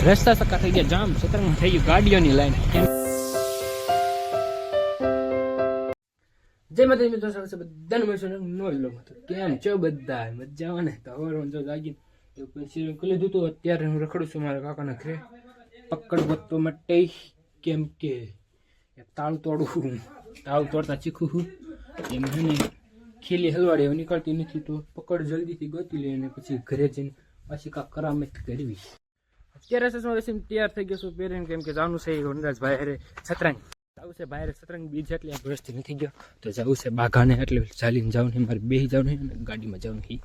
રસ્તા સક્કા થઈ ગયા જામ, સતરંગ થઈ ગયું ગાડીઓની લાઈન. જય માતાજી મિત્રો, સ્વાગત છે બધાનું મારું નો હતો. કેમ છો બધા? મજા ને? તો હવે જો જાગી પછી ખુલી દીધું. અત્યારે હું રખડું છું મારા કાકાના ઘરે પકડ વત્તો માટે, કેમ કે તાળું તોડતા શીખું છું. એમ છે ને ખીલી હલવાડી હવે નીકળતી નથી, તો પકડ જલ્દીથી ગોતી લે અને પછી ઘરે જઈને પાછી કાંક કરામત કરવી. અત્યારે સસમાં તૈયાર થઈ ગયો છું પહેરીને, કેમ કે જવાનું છે વનરાજ ભાઈ હારે સતરંગ. જવું છે ભાઈ સતરંગ બીજ એટલે આ વર્ષથી નથી ગયો, તો જવું છે બાઘાને, એટલે ચાલીને જવું નહીં, મારે બેસી જવું નહીં અને ગાડીમાં જવું નહીં.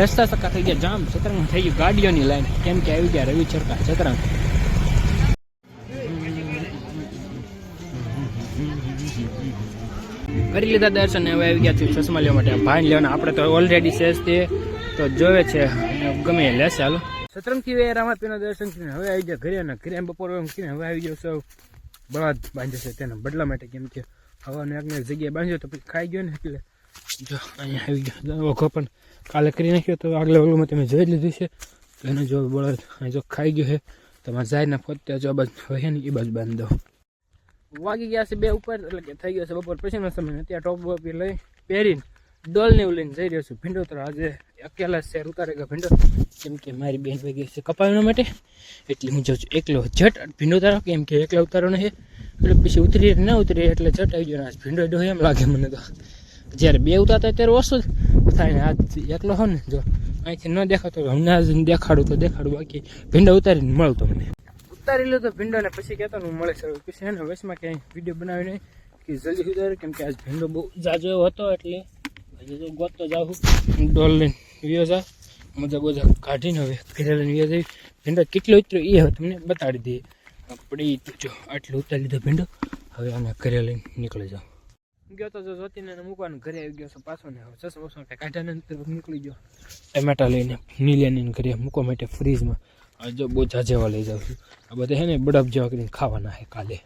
રસ્તા સક્કા થઈ ગયા જામ, સતરંગ થઈ ગયું ગાડીઓની લાઈન, કેમ કે આવી ગયા રવિ ચરકા સતરંગ. કરી લીધા દર્શન, હવે આવી ગયા છે ચશ્મા લેવા માટે, ભાઈ લેવાના. આપણે તો ઓલરેડી સેસ તે તો જોવે છે, ગમે લેશે. હાલો સતરંગ થી રામાપીના દર્શન કરીને હવે આવી ગયા ઘરે, અને ઘરે બપોર હવે આવી ગયો સૌ બળદ બાંધે છે તેના બદલા માટે, કેમ કે હવાને એક જગ્યાએ બાંધ્યો તો પછી ખાઈ ગયો ને, એટલે જો અહીંયા આવી ગયો. ઓઘો પણ કાલે કરી નાખ્યો, તો આગલે ઓલુમાં તમે જોઈ લીધું છે. એને જો બળદ જો ખાઈ ગયો છે, તમારે જાયના ફોત્યા જો બાજુ હોય ને એ બાજુ બાંધી દો. વાગી ગયા છે 2 ઉપર, એટલે કે થઈ ગયો છે બપોર પછીનો સમય. ત્યાં ટોપ બોપી લઈ પહેરીને ડોલ ને એવું લઈને જઈ રહ્યો છું ભીંડોતર. આજે અકેલા શેર ઉતારે ગયા ભીંડો, કેમ કે મારી બેન ભેગી છે કપાવવા માટે, એટલે હું જાઉં છું એકલો જટ ભીંડોતારો, કેમ કે એકલા ઉતારો નહીં, એટલે પછી ઉતરી ના ઉતરી એટલે જટ આવી ગયો. ભીંડો ડો એમ લાગે મને તો, જ્યારે 2 ઉતારતા ત્યારે ઓછું જ થાય ને, આજ એકલો હો ને, જો અહીંથી ન દેખાતો હમણાં દેખાડું તો દેખાડું, બાકી ભીંડો ઉતારીને મળતો મને. ઉતારી લો તો ભીંડો ને પછી કહેતો હું મળે છે. પછી એને વચમાં ક્યાંય વિડીયો બનાવી નહીં કે જલ્દી ઉતારે, કેમ કે આજ ભીંડો બહુ જાજો એવો હતો, એટલે હજી ગોતતો જાઉં ડોલ લઈને વિયો જા મજા બોજા કાઢીને હવે ઘરે લઈને વિયો જઈ. ભીંડો કેટલો ઉતર્યો એ હવે તમને બતાડી દઈએ. પડી જો આટલું ઉતારી લીધો ભીંડો, હવે આને ઘરે લઈને નીકળી જાઉં. ગયો તો જો જોતીને મૂકવાનું, ઘરે આવી ગયો છું પાછો ને. હવે ચશ્મા કાઢ્યાને નીકળી ગયો ટમેટા લઈને નીલિયાની ઘરે મૂકવા માટે ફ્રીજમાં. જો બહુ જાજેવા લઈ જાઉં છું. આ બધા છે ને બરફ જેવા કરીને ખાવાના છે કાલે.